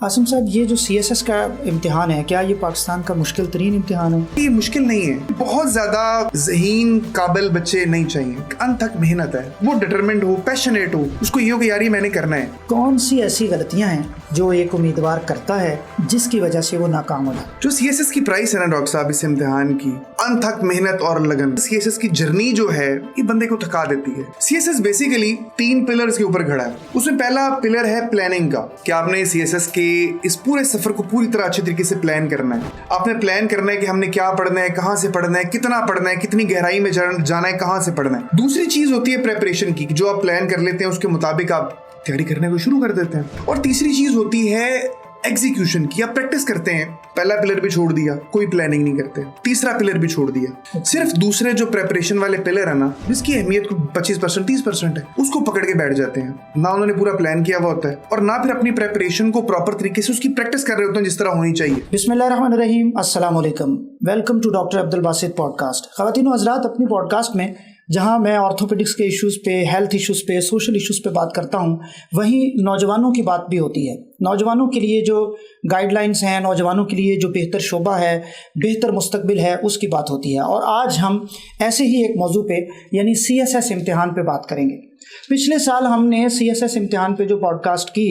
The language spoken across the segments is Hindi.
आसिम साहब, ये जो CSS का इम्तिहान है, क्या ये पाकिस्तान का मुश्किल तरीन इम्तिहान है? ये मुश्किल नहीं है, बहुत ज़्यादा ज़हीन काबिल बच्चे नहीं चाहिए, अनथक मेहनत है, वो डिटरमिन्ड हो, पैशनेट हो, उसको ये हो कि यार ये मैंने करना है। कौन सी ऐसी गलतियां हैं जो एक उम्मीदवार करता है जिसकी वजह से वो नाकाम हो जाता है? जो CSS की प्राइस है ना डॉक्टर साहब इस इम्तिहान की, अनथक मेहनत और लगन। CSS की जर्नी जो है ये बंदे को थका देती है। CSS बेसिकली 3 पिलर्स के ऊपर खड़ा है। उसमें पहला पिलर है प्लानिंग का, कि आपने CSS के इस पूरे सफर को पूरी तरह अच्छे तरीके से प्लान करना है। आपने प्लान करना है कि हमने क्या पढ़ना है, कहाँ से पढ़ना है, कितना पढ़ना है, कितनी गहराई में जाना है, कहाँ से पढ़ना है। दूसरी चीज होती है प्रेपरेशन की, जो आप प्लान कर लेते हैं उसके मुताबिक आप तैयारी करने को शुरू कर देते हैं। और तीसरी चीज होती है एग्जीक्यूशन की, आप प्रैक्टिस करते हैं। पहला पिलर भी छोड़ दिया, कोई प्लानिंग नहीं करते, तीसरा पिलर भी छोड़ दिया, सिर्फ दूसरे जो प्रेपरेशन वाले पिलर है ना, जिसकी अहमियत को 25% 30% है, उसको पकड़ के बैठ जाते हैं। ना उन्होंने पूरा प्लान किया हुआ होता है और ना फिर अपनी प्रेपरेशन को प्रॉपर तरीके से उसकी प्रैक्टिस कर रहे होते हैं जिस तरह होनी चाहिए। बिस्मिल्लाहिर्रहमानिर्रहीम, अस्सलाम वालेकुम, welcome to doctor Abdul Basit podcast. ख़वातीन व हज़रात, अपनी पॉडकास्ट में जहां मैं ऑर्थोपेडिक्स के इश्यूज़ पे, हेल्थ इश्यूज़ पे, सोशल इश्यूज़ पे बात करता हूं, वहीं नौजवानों की बात भी होती है। नौजवानों के लिए जो गाइडलाइंस हैं, नौजवानों के लिए जो बेहतर शोबा है, बेहतर मुस्तकबिल है, उसकी बात होती है। और आज हम ऐसे ही एक मौजू पे यानी CSS इम्तिहान पे बात करेंगे। पिछले साल हमने CSS इम्तिहान पे जो पॉडकास्ट की,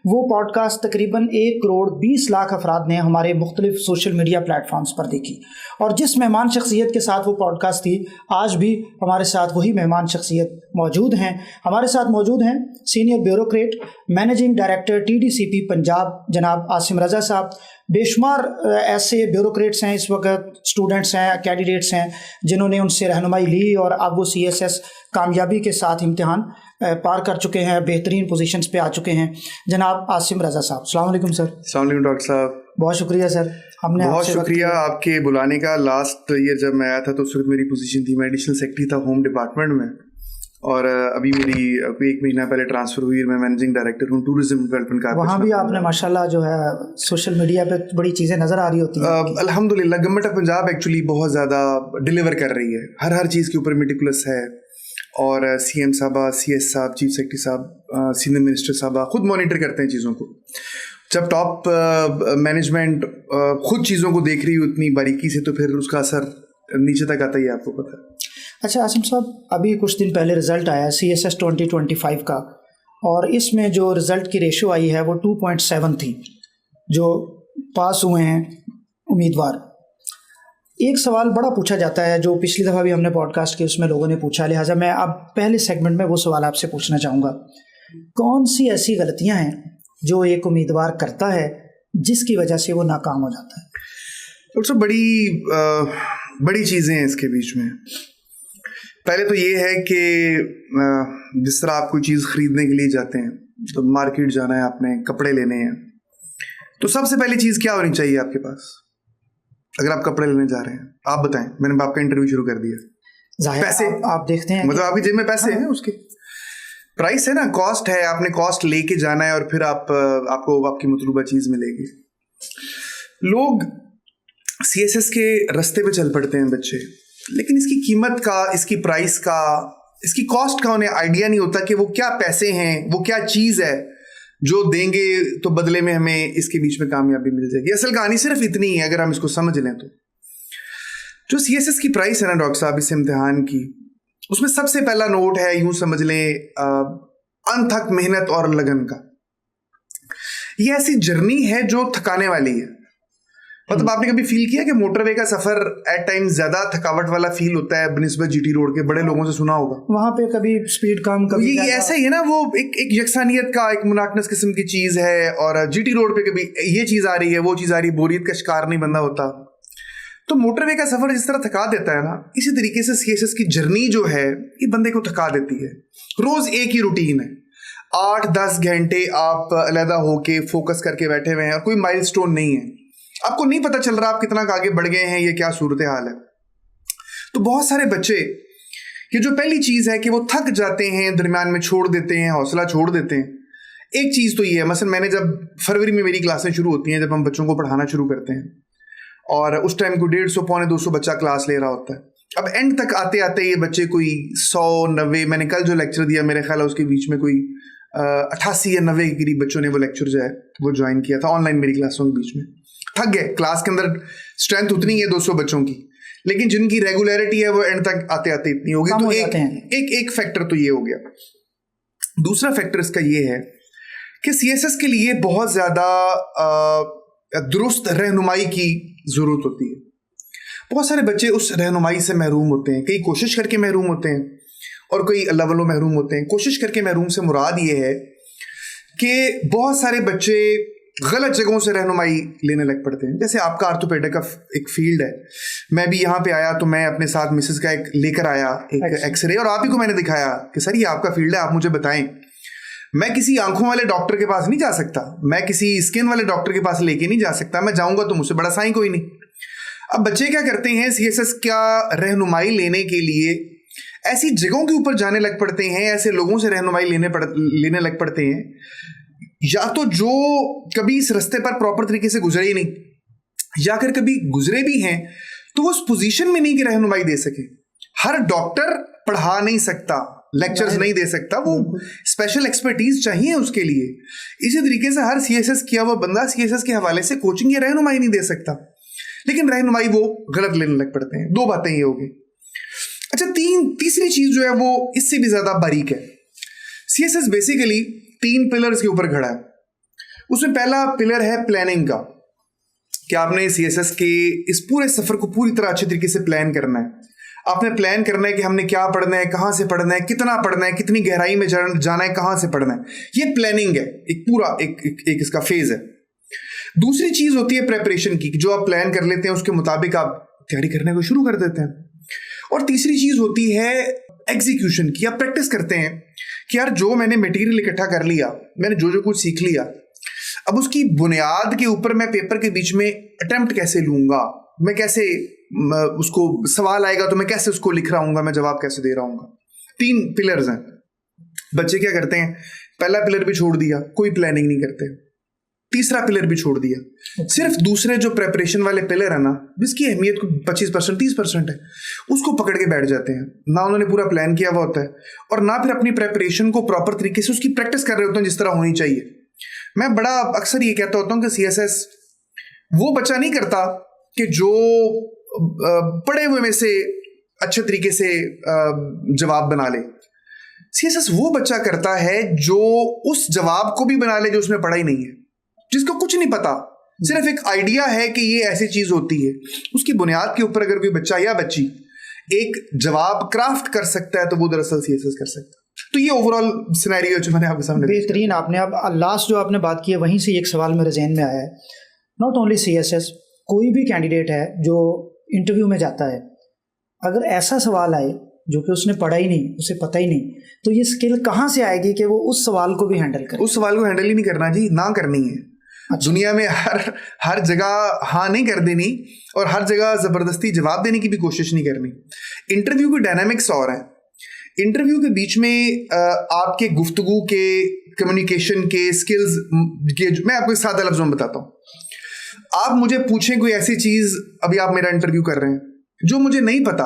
वो पॉडकास्ट तकरीबन 1 करोड़ 20 लाख अफराद ने हमारे मुख्तलिफ सोशल मीडिया प्लेटफॉर्म्स पर देखी। और जिस मेहमान शख्सियत के साथ वो पॉडकास्ट थी, आज भी हमारे साथ वही मेहमान शख्सियत मौजूद हैं। हमारे साथ मौजूद हैं senior bureaucrat, managing director TDCP Punjab जनाब आसिम रज़ा साहब। बेशुमार ऐसे ब्यूरोक्रेट्स हैं इस वक्त, स्टूडेंट्स हैं, कैंडिडेट्स हैं, जिन्होंने उनसे रहनुमाई ली और अब वो CSS कामयाबी के साथ इम्तिहान पार कर चुके हैं, बेहतरीन पोजीशंस पे आ चुके हैं। जनाब आसिम रज़ा साहब, अस्सलाम वालेकुम सर। अस्सलाम वालेकुम डॉक्टर साहब। बहुत शुक्रिया सर, हमने बहुत शुक्रिया आपके बुलाने का। लास्ट ईयर जब मैं आया था तो उस वक्त मेरी पोजीशन थी, मैं एडिशनल सेक्रेटरी था होम डिपार्टमेंट में, और अभी मेरी 1 महीना पहले ट्रांसफ़र हुई, मैं मैनेजिंग डायरेक्टर हूँ टूरिज्म डेवलपमेंट का। वहाँ भी आपने माशाल्लाह जो है सोशल मीडिया पे बड़ी चीज़ें नज़र आ रही होती हैं। अल्हम्दुलिल्लाह गवर्नमेंट ऑफ पंजाब एक्चुअली बहुत ज़्यादा डिलीवर कर रही है, हर चीज़ के ऊपर मेटिकुलस है। और CM साहबा, CS साहब, चीफ सेक्रेटरी साहब, सीनियर मिनिस्टर साहबा खुद मॉनिटर करते हैं चीज़ों को। जब टॉप मैनेजमेंट खुद चीज़ों को देख रही हो इतनी बारीकी से, तो फिर उसका असर नीचे तक आता ही है, आपको पता है। अच्छा आसिम साहब, अभी कुछ दिन पहले रिज़ल्ट आया CSS 2025 का, और इसमें जो रिज़ल्ट की रेशो आई है वो 2.7 थी जो पास हुए हैं उम्मीदवार। एक सवाल बड़ा पूछा जाता है जो पिछली दफ़ा भी हमने पॉडकास्ट के उसमें लोगों ने पूछा, लिहाजा मैं अब पहले सेगमेंट में वो सवाल आपसे पूछना चाहूँगा। कौन सी ऐसी गलतियाँ हैं जो एक उम्मीदवार करता है जिसकी वजह से वो नाकाम हो जाता है? तो बड़ी चीज़ें हैं इसके बीच में। पहले तो ये है कि जिस तरह आप कोई चीज़ ख़रीदने के लिए जाते हैं, तो मार्केट जाना है, आपने कपड़े लेने हैं, तो सबसे पहली चीज़ क्या होनी चाहिए आपके पास? अगर आप कपड़े लेने जा रहे हैं, आप बताएं, मैंने आपका इंटरव्यू शुरू कर दिया। पैसे आप देखते हैं, मतलब आपकी जेब में पैसे हैं, उसके प्राइस है ना, कॉस्ट है, आपने कॉस्ट लेके जाना है और फिर आपको आपकी मतलूबा चीज़ मिलेगी। लोग CSS के रास्ते पे चल पड़ते हैं बच्चे, लेकिन इसकी कीमत का, इसकी प्राइस का, इसकी कॉस्ट का उन्हें आइडिया नहीं होता कि वो क्या पैसे हैं, वो क्या चीज़ है जो देंगे तो बदले में हमें इसके बीच में कामयाबी मिल जाएगी। असल कहानी सिर्फ इतनी है, अगर हम इसको समझ लें तो। जो CSS की प्राइस है ना डॉक्टर साहब इस इम्तिहान की, उसमें सबसे पहला नोट है, यूं समझ लें, अनथक मेहनत और लगन का। ये ऐसी जर्नी है जो थकाने वाली है। मतलब आपने कभी फील किया कि मोटरवे का सफर एट टाइम्स ज्यादा थकावट वाला फील होता है बनिस्बत GT रोड के? बड़े लोगों से सुना होगा, वहाँ पे कभी स्पीड कम, कभी ये ऐसा ही है ना, वो एक यकसानियत का एक मुनाकनस किस्म की चीज है। और GT रोड पे कभी ये चीज आ रही है, वो चीज आ रही है, बोरियत का शिकार नहीं बंदा होता। तो मोटरवे का सफर जिस तरह थका देता है ना, इसी तरीके से CSS की जर्नी जो है ये बंदे को थका देती है। रोज एक ही रूटीन है, 8-10 घंटे आप अलहदा होके फोकस करके बैठे हुए हैं और कोई माइलस्टोन नहीं है, आपको नहीं पता चल रहा आप कितना आगे बढ़ गए हैं, ये क्या सूरत हाल है। तो बहुत सारे बच्चे, ये जो पहली चीज है कि वो थक जाते हैं, दरमियान में छोड़ देते हैं, हौसला छोड़ देते हैं। एक चीज तो ये है, मसलन मैंने जब फरवरी में मेरी क्लासें शुरू होती हैं, जब हम बच्चों को पढ़ाना शुरू करते हैं, और उस टाइम को 150-200 बच्चा क्लास ले रहा होता है। अब एंड तक आते आते ये बच्चे कोई 100-90, मैंने कल जो लेक्चर दिया मेरे ख्याल है उसके बीच में कोई 88 या 90 के करीब बच्चों ने वो लेक्चर जो है वो ज्वाइन किया था ऑनलाइन मेरी क्लासों के बीच में। थक गए, क्लास के अंदर स्ट्रेंथ उतनी है 200 बच्चों की, लेकिन जिनकी रेगुलरिटी है वो एंड तक आते आते इतनी होगी। तो एक फैक्टर तो ये हो गया। दूसरा फैक्टर इसका ये है कि सीएसएस के लिए बहुत ज्यादा दुरुस्त रहनुमाई की जरूरत होती है। बहुत सारे बच्चे उस रहनुमाई से महरूम होते हैं, कई कोशिश करके महरूम होते हैं और कई अल्लाह वल्लो महरूम होते हैं। कोशिश करके महरूम से मुराद ये है कि बहुत सारे बच्चे गलत जगहों से रहनुमाई लेने लग पड़ते हैं। जैसे आपका आर्थोपेडिक का एक फील्ड है, मैं भी यहाँ पे आया तो मैं अपने साथ मिसेस का एक लेकर आया एक एक्सरे, और आप ही को मैंने दिखाया कि सर ये आपका फील्ड है, आप मुझे बताएं। मैं किसी आंखों वाले डॉक्टर के पास नहीं जा सकता, मैं किसी स्किन वाले डॉक्टर के पास लेके नहीं जा सकता, मैं जाऊंगा तो मुझसे बड़ा साईं कोई नहीं। अब बच्चे क्या करते हैं, सीएसएस का रहनुमाई लेने के लिए ऐसी जगहों के ऊपर जाने लग पड़ते हैं, ऐसे लोगों से रहनुमाई लेने लग पड़ते हैं, या तो जो कभी इस रास्ते पर प्रॉपर तरीके से गुजरे ही नहीं, या फिर कभी गुजरे भी हैं तो वो उस पोजीशन में नहीं कि रहनुमाई दे सके। हर डॉक्टर पढ़ा नहीं सकता, लेक्चर्स नहीं दे सकता, वो स्पेशल एक्सपर्टीज चाहिए उसके लिए। इसी तरीके से हर सीएसएस किया हुआ बंदा सीएसएस के हवाले से कोचिंग या रहनुमाई नहीं दे सकता, लेकिन रहनुमाई वो गलत लेने लग पड़ते हैं। दो बातें ये हो गई। अच्छा, तीसरी चीज जो है वो इससे भी ज्यादा बारीक है। सीएसएस बेसिकली 3 पिलर्स के ऊपर खड़ा है। उसमें पहला पिलर है प्लानिंग का, कि आपने सीएसएस के इस पूरे सफर को पूरी तरह अच्छे तरीके से प्लान करना है। आपने प्लान करना है कि हमने क्या पढ़ना है, कहां से पढ़ना है, कितना पढ़ना है, कितनी गहराई में जाना है, कहां से पढ़ना है। ये प्लानिंग है, एक पूरा एक इसका फेज है। दूसरी चीज होती है प्रेपरेशन की, जो आप प्लान कर लेते हैं उसके मुताबिक आप तैयारी करने को शुरू कर देते हैं। और तीसरी चीज होती है एग्जीक्यूशन की, आप प्रैक्टिस करते हैं कि यार जो मैंने मटेरियल इकट्ठा कर लिया, मैंने जो कुछ सीख लिया, अब उसकी बुनियाद के ऊपर मैं पेपर के बीच में अटेम्प्ट कैसे लूंगा, मैं कैसे उसको सवाल आएगा तो मैं कैसे उसको लिख रहा हूँ, मैं जवाब कैसे दे रहा हूँ। 3 पिलर्स हैं। बच्चे क्या करते हैं, पहला पिलर भी छोड़ दिया, कोई प्लानिंग नहीं करते, तीसरा पिलर भी छोड़ दिया, सिर्फ दूसरे जो प्रेपरेशन वाले पिलर है ना, जिसकी अहमियत 25% 30% है, उसको पकड़ के बैठ जाते हैं। ना उन्होंने पूरा प्लान किया हुआ होता है और ना फिर अपनी प्रेपरेशन को प्रॉपर तरीके से उसकी प्रैक्टिस कर रहे होते हैं जिस तरह होनी चाहिए। मैं बड़ा अक्सर ये कहता होता हूँ कि सीएसएस वो बच्चा नहीं करता कि जो पढ़े हुए में से अच्छे तरीके से जवाब बना ले। सीएसएस वो बच्चा करता है जो उस जवाब को भी बना ले जो उसने पढ़ा ही नहीं है, जिसको कुछ नहीं पता, सिर्फ एक आइडिया है कि ये ऐसी चीज होती है। उसकी बुनियाद के ऊपर अगर कोई बच्चा या बच्ची एक जवाब क्राफ्ट कर सकता है तो वो दरअसल सीएसएस कर सकता है। तो ये ओवरऑल सिनेरियो जो मैंने आपके सामने बेहतरीन। आपने अब लास्ट जो आपने बात की है वहीं से एक सवाल मेरे जहन में आया है। नॉट ओनली सीएसएस, कोई भी कैंडिडेट है जो इंटरव्यू में जाता है, अगर ऐसा सवाल आए जो कि उसने पढ़ा ही नहीं, उसे पता ही नहीं, तो ये स्किल कहाँ से आएगी कि वो उस सवाल को भी हैंडल करे? उस सवाल को हैंडल ही नहीं करना जी, ना करनी है। अच्छा। दुनिया में हर जगह हाँ नहीं कर देनी और हर जगह जबरदस्ती जवाब देने की भी कोशिश नहीं करनी। इंटरव्यू की डायनामिक्स और है। इंटरव्यू के बीच में आपके गुफ्तगू के, कम्युनिकेशन के स्किल्स के, मैं आपको सादा लफ्जों में बताता हूँ। आप मुझे पूछें कोई ऐसी चीज, अभी आप मेरा इंटरव्यू कर रहे हैं जो मुझे नहीं पता,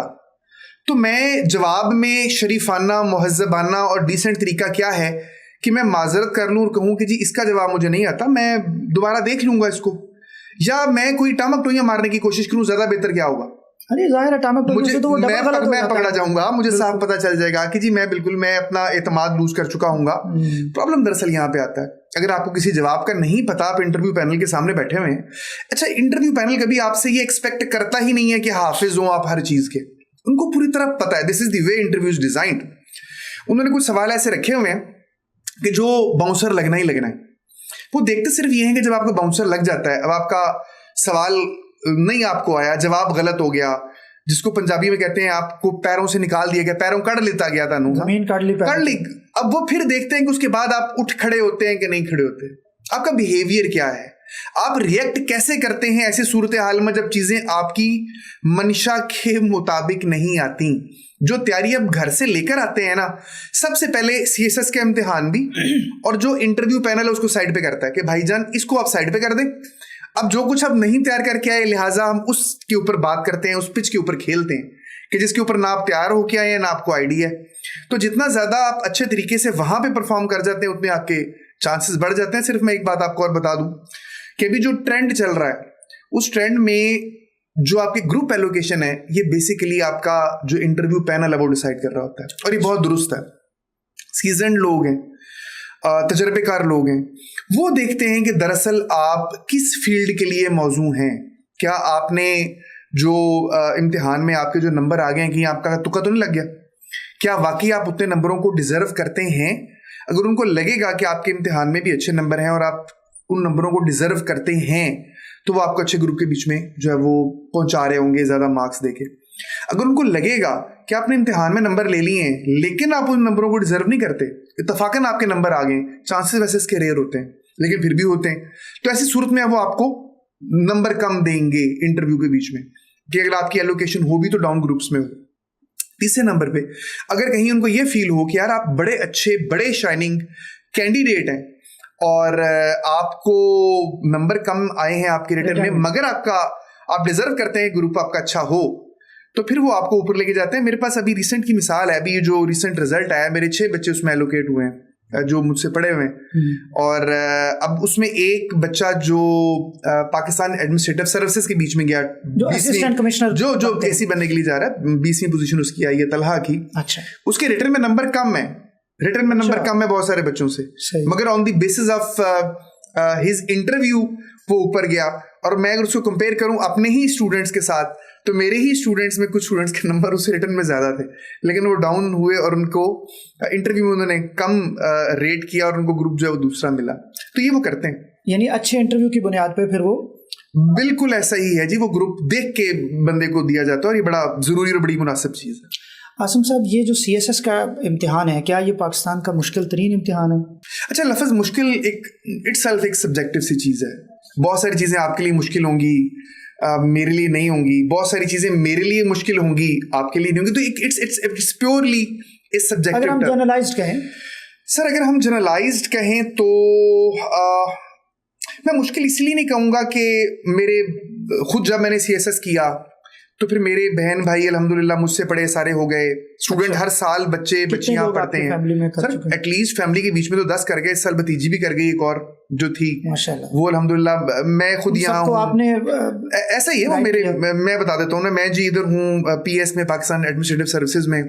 तो मैं जवाब में शरीफाना, मुहज़्ज़बाना और डिसेंट तरीका क्या है कि मैं माजरत कर लूँ और कहूँ कि जी इसका जवाब मुझे नहीं आता, मैं दोबारा देख लूंगा इसको, या मैं कोई टामक टोइयां मारने की कोशिश करूँ, ज्यादा बेहतर क्या होगा? अरे जाहिर है टामक टोइयों से तो वो मैं पकड़ा जाऊंगा, मुझे साफ पता चल जाएगा कि जी मैं अपना एतमाद लूज कर चुका हूँ। प्रॉब्लम दरअसल यहाँ पे आता है, अगर आपको किसी जवाब का नहीं पता, आप इंटरव्यू पैनल के सामने बैठे हुए हैं। अच्छा, इंटरव्यू पैनल कभी आपसे ये एक्सपेक्ट करता ही नहीं है कि हाफिज हो आप हर चीज के, उनको पूरी तरह पता है this is the way interview is designed. उन्होंने कुछ सवाल ऐसे रखे हुए हैं कि जो बाउंसर लगना ही लगना है। वो देखते सिर्फ ये है कि जब आपको बाउंसर लग जाता है, अब आपका सवाल नहीं आपको आया, जवाब गलत हो गया, जिसको पंजाबी में कहते हैं आपको पैरों से निकाल दिया गया, पैरों कड़ लेता गया था, जमीन काट ली। अब वो फिर देखते हैं कि उसके बाद आप उठ खड़े होते हैं कि नहीं खड़े होते, आपका बिहेवियर क्या है, आप रिएक्ट कैसे करते हैं ऐसे सूरत हाल में जब चीजें आपकी मंशा के मुताबिक नहीं आती। जो तैयारी आप घर से लेकर आते हैं ना, सबसे पहले सीएसएस का इम्तिहान भी और जो इंटरव्यू पैनल है उसको साइड पे करता है कि भाईजान इसको आप साइड पे कर दें, अब जो कुछ आप नहीं तैयार करके आए लिहाजा हम उसके ऊपर बात करते हैं, उस पिच के ऊपर खेलते हैं कि जिसके ऊपर ना आप तैयार होके आए हैं ना आपको आइडिया है। तो जितना ज़्यादा आप अच्छे तरीके से वहाँ पे परफॉर्म कर जाते हैं उतने आपके चांसेस बढ़ जाते हैं। सिर्फ मैं एक बात आपको और बता दूं कि अभी जो ट्रेंड चल रहा है उस ट्रेंड में जो आपकी ग्रुप एलोकेशन है ये बेसिकली आपका जो इंटरव्यू पैनल है वो डिसाइड कर रहा होता है, और ये बहुत दुरुस्त है। सीजन लोग हैं, तजर्बेकार लोग हैं, वो देखते हैं कि दरअसल आप किस फील्ड के लिए मौजू हैं। क्या आपने जो इम्तिहान में आपके जो नंबर आ गए हैं कि आपका तुक्का तो नहीं लग गया? क्या वाकई आप उतने नंबरों को डिजर्व करते हैं? अगर उनको लगेगा कि आपके इम्तिहान में भी अच्छे नंबर हैं और आप उन नंबरों को डिजर्व करते हैं तो वो आपको अच्छे ग्रुप के बीच में जो है वो पहुंचा रहे होंगे ज़्यादा मार्क्स देके। अगर उनको लगेगा कि आपने इम्तिहान में नंबर ले लिए हैं लेकिन आप उन नंबरों को डिजर्व नहीं करते, इत्तफाकन आपके नंबर आ गए, चांसेस वैसे इसके रेयर होते हैं लेकिन फिर भी होते हैं, तो ऐसी सूरत में वो आपको नंबर कम देंगे इंटरव्यू के बीच में कि अगर आपकी एलोकेशन हो भी तो डाउन ग्रुप्स में हो। तीसरे नंबर पे अगर कहीं उनको ये फील हो कि यार आप बड़े अच्छे बड़े शाइनिंग कैंडिडेट हैं और आपको नंबर कम आए हैं आपके रिटर्न में मगर आप डिजर्व करते हैं ग्रुप आपका अच्छा हो, तो फिर वो आपको ऊपर लेके जाते हैं। मेरे पास अभी रिसेंट की मिसाल है, अभी ये जो रिसेंट रिजल्ट आया, मेरे 6 बच्चे उसमें एलोकेट हुए हैं जो मुझसे पढ़े हुए हैं, और अब उसमें एक बच्चा जो पाकिस्तान एडमिनिस्ट्रेटिव सर्विसेज के बीच में गया, जो असिस्टेंट कमिश्नर जो केसी बनने के लिए जा रहा है, 20वीं पोजीशन उसकी आई है, तलहा की। अच्छा, उसके रिटर्न में नंबर कम है, रिटर्न में नंबर कम है बहुत सारे बच्चों से, मगर on the basis of his interview वो ऊपर गया। और मैं अगर उसको कंपेयर करूं अपने ही स्टूडेंट्स के साथ तो मेरे ही स्टूडेंट्स में कुछ स्टूडेंट्स के नंबर उससे रिटर्न में ज़्यादा थे, लेकिन वो डाउन हुए और उनको इंटरव्यू में उन्होंने कम रेट किया और उनको ग्रुप जो है वो दूसरा मिला। तो ये वो करते हैं, यानी अच्छे इंटरव्यू की बुनियाद पे फिर वो बिल्कुल ऐसा ही है जी, वो ग्रुप देख के बंदे को दिया जाता है और ये बड़ा ज़रूरी और बड़ी मुनासिब चीज़ है। आसिम साहब, ये जो CSS का इम्तिहान है, क्या ये पाकिस्तान का मुश्किल तरीन इम्तिहान है? अच्छा, लफ्ज़ मुश्किल इटसेल्फ एक सब्जेक्टिव सी चीज़ है। बहुत सारी चीज़ें आपके लिए मुश्किल होंगी, मेरे लिए नहीं होंगी, बहुत सारी चीज़ें मेरे लिए मुश्किल होंगी, आपके लिए नहीं होंगी, तो इट्स प्योरली इस सब्जेक्टिव। अगर हम जनरलाइज्ड कहें सर, अगर हम जनरलाइज्ड कहें तो मैं मुश्किल इसलिए नहीं कहूँगा कि मेरे खुद जब मैंने CSS किया तो फिर मेरे बहन भाई अल्हम्दुलिल्लाह मुझसे पढ़े सारे हो गए स्टूडेंट। हर साल बच्चियां पढ़ते हैं सर, एटलीस्ट फैमिली के बीच में तो 10 कर गए, इस साल भतीजी भी कर गई एक और जो थी माशाल्लाह, वो अल्हम्दुलिल्लाह। मैं खुद यहाँ हूँ, आपने ऐसा ही है वो मेरे, मैं बता देता हूँ ना, मैं जी इधर हूँ PS में, पाकिस्तान एडमिनिस्ट्रेटिव सर्विसेज में।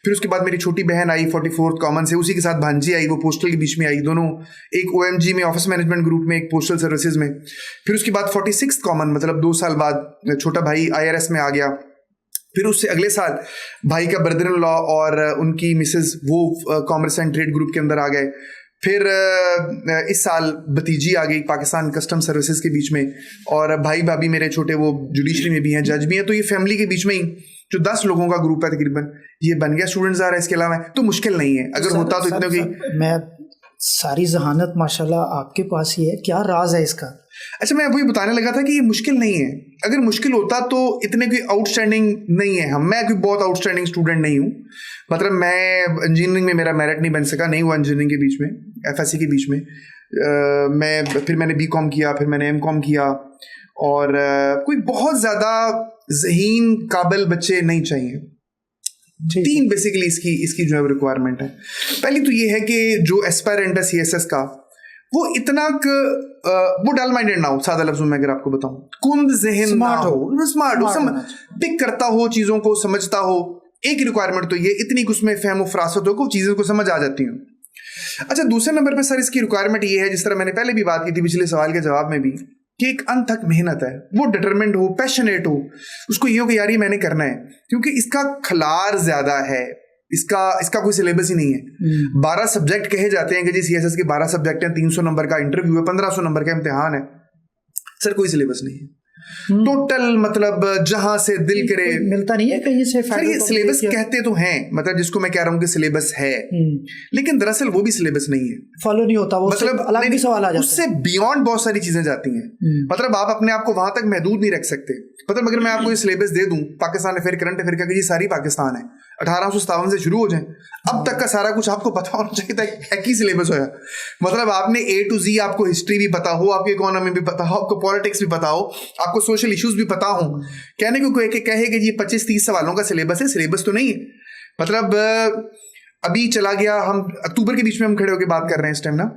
फिर उसके बाद मेरी छोटी बहन आई 44th कॉमन से, उसी के साथ भांजी आई, वो पोस्टल के बीच में आई, दोनों एक OMG में ऑफिस मैनेजमेंट ग्रुप में, एक पोस्टल सर्विसेज में। फिर उसके बाद 46th कॉमन, मतलब 2 साल बाद छोटा भाई IRS में आ गया। फिर उससे अगले साल भाई का ब्रदर इन लॉ और उनकी मिसेस वो कॉमर्स एंड ट्रेड ग्रुप के अंदर आ गए। फिर इस साल भतीजी आ गई पाकिस्तान कस्टम सर्विसेज के बीच में, और भाई भाभी मेरे छोटे वो जुडिशरी में भी हैं, जज भी हैं। तो ये फैमिली के बीच में ही जो 10 लोगों का ग्रुप है तकरीबन, ये बन गया स्टूडेंट्स आ रहे हैं। इसके अलावा तो मुश्किल नहीं है, अगर होता तो इतने की मैं सारी जहानत माशाल्लाह आपके पास ही है, क्या राज है इसका? अच्छा, मैं वही बताने लगा था कि ये मुश्किल नहीं है। अगर मुश्किल होता तो इतने कोई आउटस्टैंडिंग नहीं है मैं कोई बहुत आउटस्टैंडिंग स्टूडेंट नहीं हूँ। मतलब मैं इंजीनियरिंग में मेरा मेरिट नहीं बन सका, नहीं हुआ इंजीनियरिंग के बीच में, FSC के बीच में। फिर मैंने BCom किया, फिर मैंने MCom किया, और कोई बहुत ज़्यादा ज़हीन काबिल बच्चे नहीं चाहिए। 3 बेसिकली इसकी जो है रिक्वायरमेंट है। पहली तो ये है कि जो एस्पायरेंट है CSS का वो इतना वो डल माइंडेड ना हो, सादा लफ्ज़ों में अगर आपको बताऊं, कुंद ज़हन ना हो, स्मार्ट हो, पिक करता हो, चीज़ों को समझता हो। एक रिक्वायरमेंट तो ये, इतनी उसमें फहम और फरासत हो को चीज़ों को समझ आ जाती हूँ। अच्छा, दूसरे नंबर पर सर इसकी रिक्वायरमेंट ये है, जिस तरह मैंने पहले भी बात की थी पिछले सवाल के जवाब में भी, कि एक अनथक मेहनत है, वो डिटरमिन्ड हो, पैशनेट हो, उसको ये हो कि यार ये मैंने करना है, क्योंकि इसका खलार ज़्यादा है, इसका कोई सिलेबस ही नहीं है। 12 सब्जेक्ट कहे जाते हैं कि जी CSS के 12 सब्जेक्ट हैं, 300 नंबर का इंटरव्यू है, 1500 नंबर का इम्तिहान है। सर कोई सिलेबस नहीं है टोटल, मतलब जहां से दिल करे मिलता नहीं है कहीं से। सर ये सिलेबस कहते तो हैं, मतलब जिसको मैं कह रहा हूँ कि सिलेबस है, लेकिन दरअसल वो भी सिलेबस नहीं है, फॉलो नहीं होता वो, मतलब अलग भी सवाल आ जाता है, उससे बियॉन्ड बहुत सारी चीजें जाती हैं। मतलब आप अपने आप को वहां तक महदूद नहीं रख सकते। मतलब अगर मैं आपको ये सिलेबस दे दूं पाकिस्तान अफेयर, करंट अफेयर का, कि ये सारी पाकिस्तान है, 1857 से शुरू हो जाए, अब तक का सारा कुछ आपको पता होना चाहिए था। एक ही सिलेबस होया, मतलब आपने A to Z, आपको हिस्ट्री भी पता हो, आपको इकोनॉमी भी पता हो, आपको पॉलिटिक्स भी पता हो, आपको सोशल इश्यूज भी पता हो। कहने को कोई कहे कि ये 25-30 सवालों का सिलेबस है, सिलेबस तो नहीं है। मतलब अभी चला गया, हम अक्टूबर के बीच में हम खड़े होकर बात कर रहे हैं इस टाइम ना,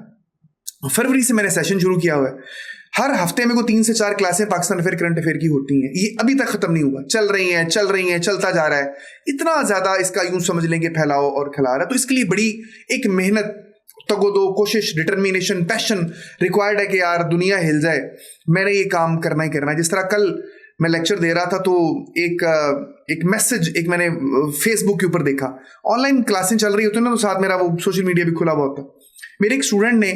फरवरी से मैंने सेशन शुरू किया हुआ है। हर हफ्ते में को 3 से 4 क्लासें पाकिस्तान अफेयर, करंट अफेयर की होती हैं। ये अभी तक खत्म नहीं हुआ, चल रही हैं, चलता जा रहा है। इतना ज्यादा इसका यूं समझ लेंगे फैलाव और खिला रहा है। तो इसके लिए बड़ी एक मेहनत, तगोदो, कोशिश, डिटर्मिनेशन, पैशन रिक्वायर्ड है कि यार दुनिया हिल जाए, मैंने ये काम करना ही करना है। जिस तरह कल मैं लेक्चर दे रहा था तो एक मैसेज मैंने फेसबुक के ऊपर देखा, ऑनलाइन क्लासें चल रही होती है ना, तो साथ मेरा वो सोशल मीडिया भी खुला हुआ होता। मेरे एक स्टूडेंट ने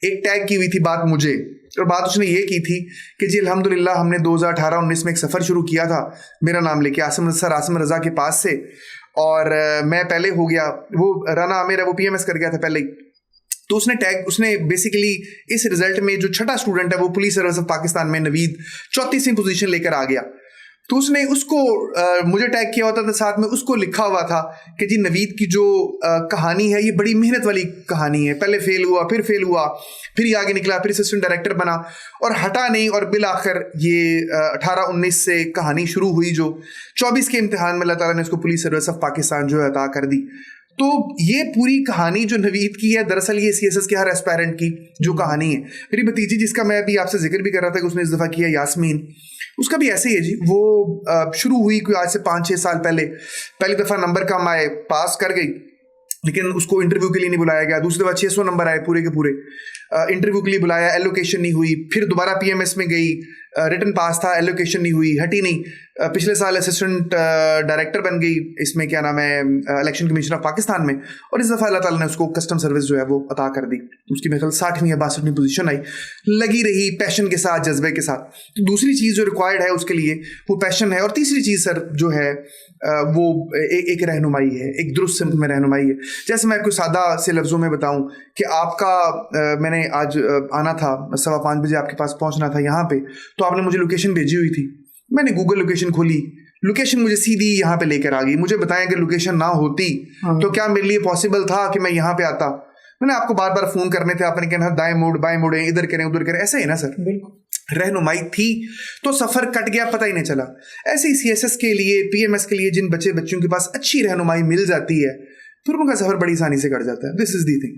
एक टैग की हुई थी बात मुझे, और बात उसने ये की थी कि जी अल्हम्दुलिल्लाह हमने 2018-19 में एक सफ़र शुरू किया था, मेरा नाम लेके, आसिम रज़ा के पास से, और मैं पहले हो गया, वो राना आमिर है वो PMS कर गया था पहले ही। तो उसने बेसिकली इस रिजल्ट में जो छठा स्टूडेंट है वो पुलिस सर्विस ऑफ पाकिस्तान में नवीद 34वीं पोजीशन लेकर आ गया। तो उसने उसको मुझे टैग किया होता था, साथ में उसको लिखा हुआ था कि जी नवीद की जो कहानी है ये बड़ी मेहनत वाली कहानी है, पहले फेल हुआ, फिर ये आगे निकला, फिर असिस्टेंट डायरेक्टर बना और हटा नहीं, और बिल आखिर ये 18-19 से कहानी शुरू हुई जो 24 के इम्तिहान में अल्लाह ताला ने उसको पुलिस सर्विस ऑफ पाकिस्तान जो है अता कर दी। तो ये पूरी कहानी जो नवीद की है, दरअसल ये CSS के हर एस्पायरेंट की जो कहानी है। मेरी भतीजी जिसका मैं अभी आपसे जिक्र भी कर रहा था कि उसने इस दफ़ा किया, यास्मीन, उसका भी ऐसे ही है जी। वो शुरू हुई कोई आज से 5-6 साल पहली दफ़ा नंबर कम आए, पास कर गई, लेकिन उसको इंटरव्यू के लिए नहीं बुलाया गया। दूसरी दफ़ा 600 नंबर आए पूरे के पूरे, इंटरव्यू के लिए बुलाया, एलोकेशन नहीं हुई। फिर दोबारा PMS में गई, रिटन पास था, एलोकेशन नहीं हुई, हटी नहीं। पिछले साल असिस्टेंट डायरेक्टर बन गई, इसमें क्या नाम है, इलेक्शन कमीशन ऑफ पाकिस्तान में, और इस दफ़ा अल्लाह ताला ने उसको कस्टम सर्विस जो है वो अता कर दी। उसकी मेरे ख्याल 60वीं या 62वीं पोजीशन आई, लगी रही पैशन के साथ, जज्बे के साथ। तो दूसरी चीज़ जो रिक्वायर्ड है उसके लिए वो पैशन है, और तीसरी चीज़ सर जो है वो एक रहनुमाई है, एक दुरुस्त सिमत में रहनुमाई है। जैसे मैं आपको सादा से लफ्ज़ों में बताऊं कि आपका मैंने आज आना था 5:15 बजे, आपके पास पहुंचना था यहाँ पे, तो आपने मुझे लोकेशन भेजी हुई थी, मैंने गूगल लोकेशन खोली, लोकेशन मुझे सीधी यहाँ पे लेकर आ गई। मुझे बताएं अगर लोकेशन ना होती तो क्या मेरे लिए पॉसिबल था कि मैं यहाँ पे आता? मैंने आपको बार बार फोन करने थे, आपने कहना दाएं मोड़ बाएं मोड़े, इधर करें उधर करें, ऐसा ही ना सर। बिल्कुल रहनुमाई थी तो सफर कट गया, पता ही नहीं चला। ऐसे ही CSS के लिए, PMS के लिए जिन बच्चों के पास अच्छी रहनुमाई मिल जाती है, फिर उनका सफर बड़ी आसानी से कट जाता है। This is the thing.